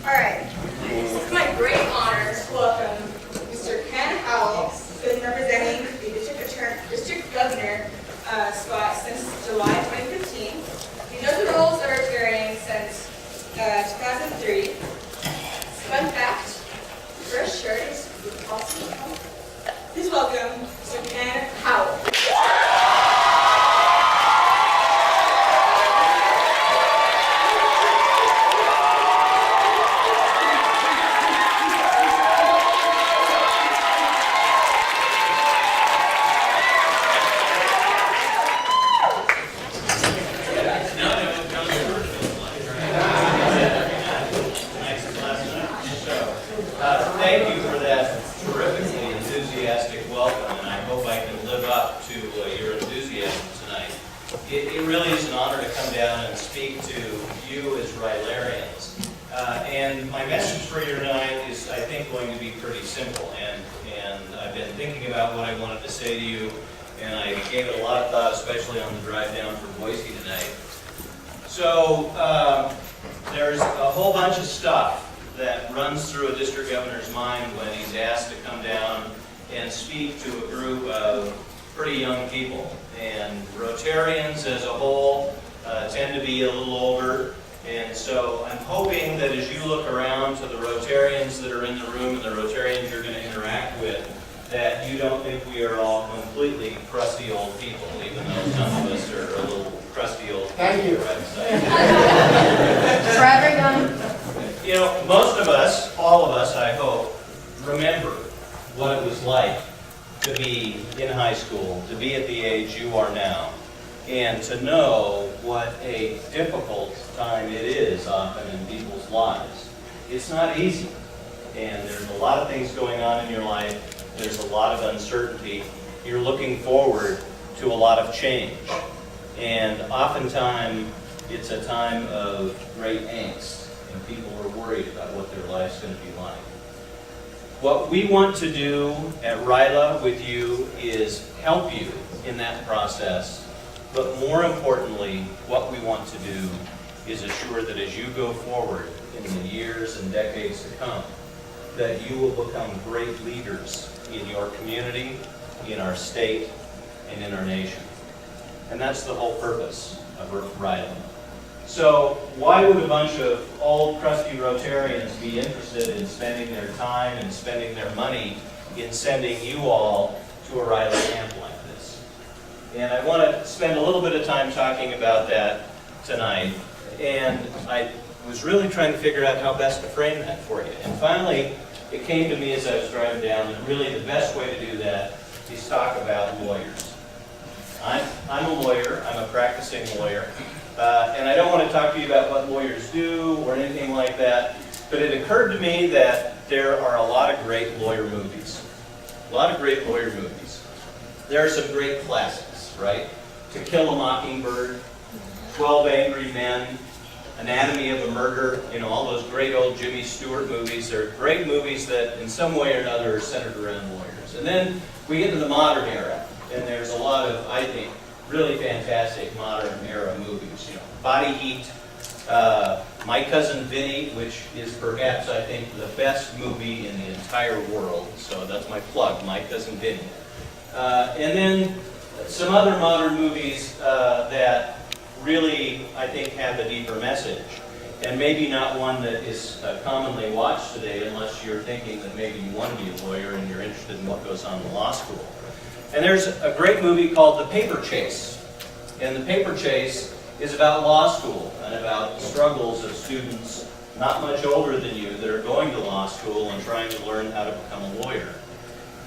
All right. It's my great honor to welcome Mr. Ken Howell, who has been representing the district governor spot since July 2015. He knows the roles of Rotarian since 2003. Fun fact, the first shirt is awesome. Please welcome Mr. Ken Howell. Thank you for that terrifically enthusiastic welcome, and I hope I can live up to your enthusiasm tonight. It really is an honor to come down and speak to you as Rylarians. And my message for you tonight is, I think, going to be pretty simple. And I've been thinking about what I wanted to say to you, and I gave it a lot of thought, especially on the drive down from Boise tonight. So there's a whole bunch of stuff that runs through a district governor's mind when he's asked to come down and speak to a group of pretty young people. And Rotarians as a whole tend to be a little older, and so I'm hoping that as you look around to the Rotarians that are in the room and the Rotarians you're going to interact with, that you don't think we are all completely crusty old people, even though some of us are a little crusty old people. Thank you. Forever young. You know, most of us, all of us, I hope, remember what it was like to be in high school, to be at the age you are now, and to know what a difficult time it is often in people's lives. It's not easy, and there's a lot of things going on in your life. There's a lot of uncertainty. You're looking forward to a lot of change, and oftentimes it's a time of great angst. And people are worried about what their life's going to be like. What we want to do at RYLA with you is help you in that process, but more importantly, what we want to do is assure that as you go forward in the years and decades to come, that you will become great leaders in your community, in our state, and in our nation. And that's the whole purpose of RYLA. So why would a bunch of old, crusty Rotarians be interested in spending their time and spending their money in sending you all to a RYLA camp like this? And I want to spend a little bit of time talking about that tonight. And I was really trying to figure out how best to frame that for you. And finally, it came to me as I was driving down that really the best way to do that is talk about lawyers. I'm a lawyer. I'm a practicing lawyer. And I don't want to talk to you about what lawyers do or anything like that, but it occurred to me that there are a lot of great lawyer movies. A lot of great lawyer movies. There are some great classics, right? To Kill a Mockingbird, 12 Angry Men, Anatomy of a Murder, you know, all those great old Jimmy Stewart movies. They're great movies that in some way or another are centered around lawyers. And then we get to the modern era, and there's a lot of, I think, really fantastic modern era movies. You know, Body Heat, My Cousin Vinny, which is perhaps, I think, the best movie in the entire world. So that's my plug, My Cousin Vinny. And then some other modern movies that really, I think, have a deeper message. And maybe not one that is commonly watched today unless you're thinking that maybe you want to be a lawyer and you're interested in what goes on in law school. And there's a great movie called The Paper Chase. And The Paper Chase is about law school and about the struggles of students not much older than you that are going to law school and trying to learn how to become a lawyer.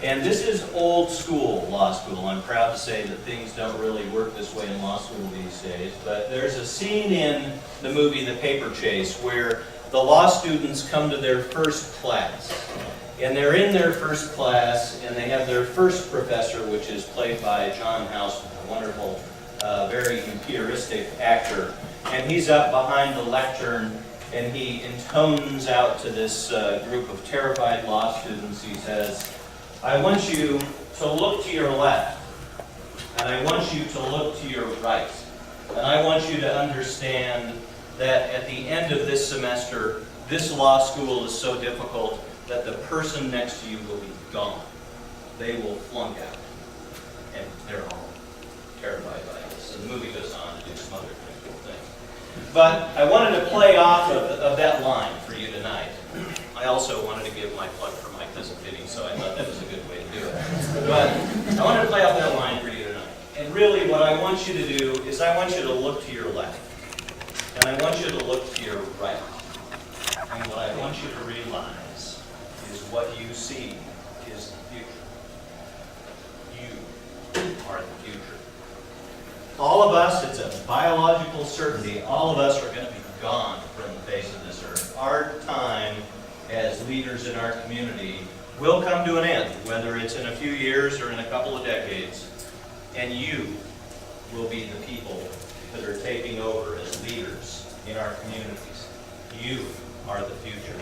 And this is old school law school. I'm proud to say that things don't really work this way in law school these days. But there's a scene in the movie The Paper Chase where the law students come to their first class. And they're in their first class, and they have their first professor, which is played by John Houseman, a wonderful, very imperialistic actor. And he's up behind the lectern, and he intones out to this group of terrified law students. He says, I want you to look to your left, and I want you to look to your right. And I want you to understand that at the end of this semester, This law school is so difficult that the person next to you will be gone. They will flunk out. And they're all terrified by this. And the movie goes on to do some other kind of cool things. But I wanted to play off of that line for you tonight. I also wanted to give my plug for Mike doesn't fitting, so I thought that was a good way to do it. But I wanted to play off that line for you tonight. And really what I want you to do is I want you to look to your left. And I want you to look to your right. And what I want you to realize is what you see is the future. You are the future. All of us, it's a biological certainty, all of us are going to be gone from the face of this earth. Our time as leaders in our community will come to an end, whether it's in a few years or in a couple of decades, and you will be the people that are taking over as leaders in our communities. You are the future.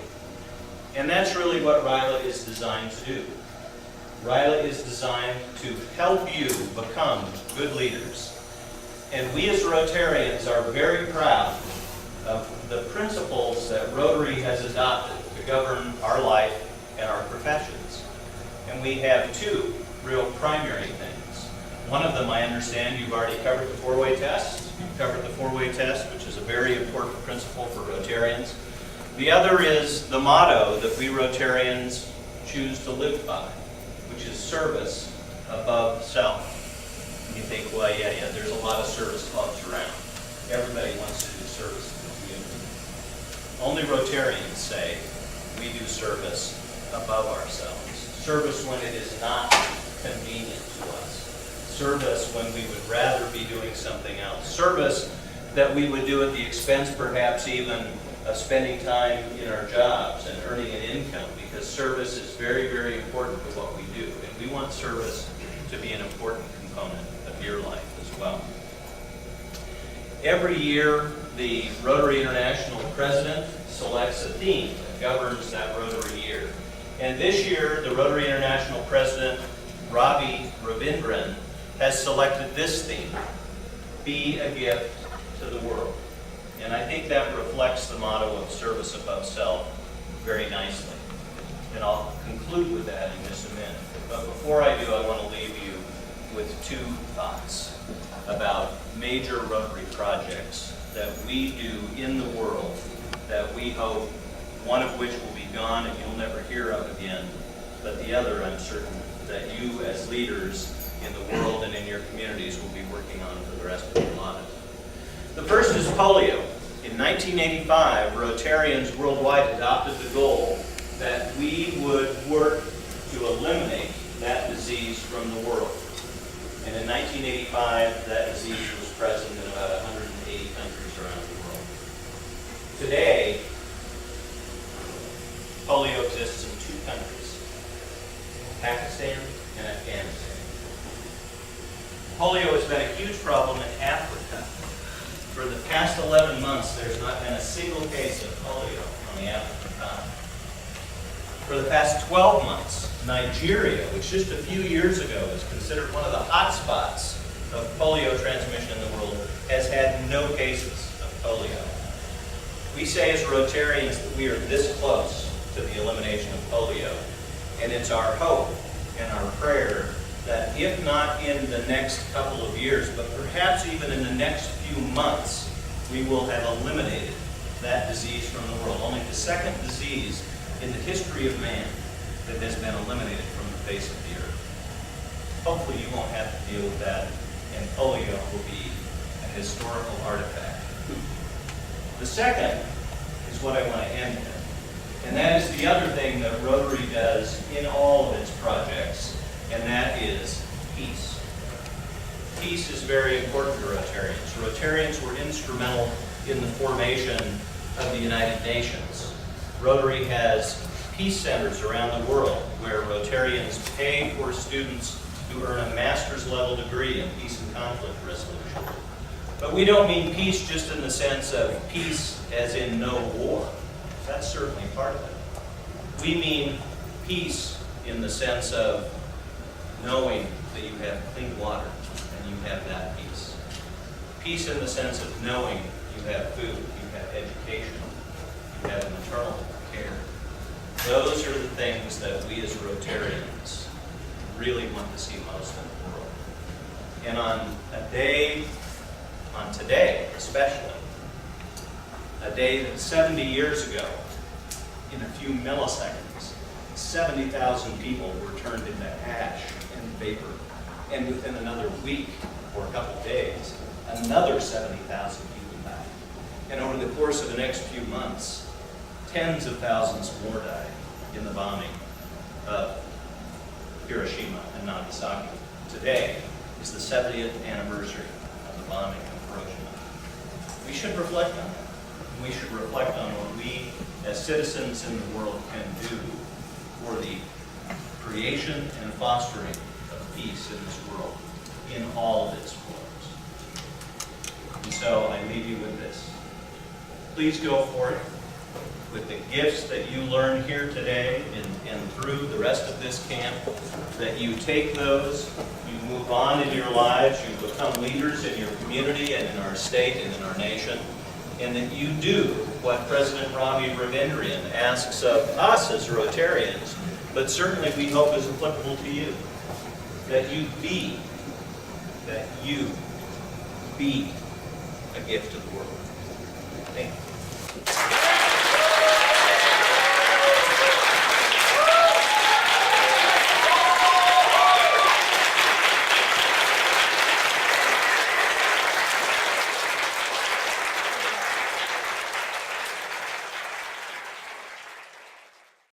And that's really what RYLA is designed to do. RYLA is designed to help you become good leaders. And we as Rotarians are very proud of the principles that Rotary has adopted to govern our life and our professions. And we have two real primary things. One of them, I understand, you've already covered the four-way test. You've covered the four-way test, which is a very important principle for Rotarians. The other is the motto that we Rotarians choose to live by, which is service above self. You think, well, yeah, there's a lot of service clubs around. Everybody wants to do service in the community. Only Rotarians say we do service above ourselves. Service when it is not convenient to us. Service when we would rather be doing something else. Service that we would do at the expense, perhaps even, of spending time in our jobs and earning an income, because service is very, very important to what we do. And we want service to be an important component of your life as well. Every year, the Rotary International President selects a theme that governs that Rotary year. And this year, the Rotary International President, Ravi Ravindran, has selected this theme, Be a Gift to the World. And I think that reflects the motto of service above self very nicely. And I'll conclude with that in just a minute. But before I do, I want to leave you with two thoughts about major Rotary projects that we do in the world that we hope, one of which will be gone and you'll never hear of again, but the other, I'm certain, that you as leaders in the world and in your communities will be working on for the rest of your lives. The first is polio. In 1985, Rotarians worldwide adopted the goal that we would work to eliminate that disease from the world. And in 1985, that disease was present in about 180 countries around the world. Today, polio exists in two countries, Pakistan and Afghanistan. Polio has been a huge problem in Africa. For the past 11 months, there's not been a single case of polio on the African continent. For the past 12 months, Nigeria, which just a few years ago was considered one of the hot spots of polio transmission in the world, has had no cases of polio. We say as Rotarians that we are this close to the elimination of polio, and it's our hope and our prayer that if not in the next couple of years, but perhaps even in the next few months, we will have eliminated that disease from the world. Only the second disease in the history of man that has been eliminated from the face of the earth. Hopefully you won't have to deal with that, and polio will be a historical artifact. The second is what I want to end with, and that is the other thing that Rotary does in all of its projects, and that is peace. Peace is very important to Rotarians. Rotarians were instrumental in the formation of the United Nations. Rotary has peace centers around the world where Rotarians pay for students to earn a master's level degree in peace and conflict resolution. But we don't mean peace just in the sense of peace as in no war. That's certainly part of it. We mean peace in the sense of knowing that you have clean water and you have that peace. Peace in the sense of knowing you have food, you have education, you have a maternal those are the things that we as Rotarians really want to see most in the world. And on today especially, a day that 70 years ago, in a few milliseconds, 70,000 people were turned into ash and vapor. And within another week or a couple of days, another 70,000 people died. And over the course of the next few months, tens of thousands more died in the bombing of Hiroshima and Nagasaki. Today is the 70th anniversary of the bombing of Hiroshima. We should reflect on that. We should reflect on what we as citizens in the world can do for the creation and fostering of peace in this world in all of its forms. And so I leave you with this. Please go forth with the gifts that you learn here today and through the rest of this camp, that you take those, you move on in your lives, you become leaders in your community and in our state and in our nation, and that you do what President Ravi Ravindran asks of us as Rotarians, but certainly we hope is applicable to you. That you be a gift to the world. Thank you.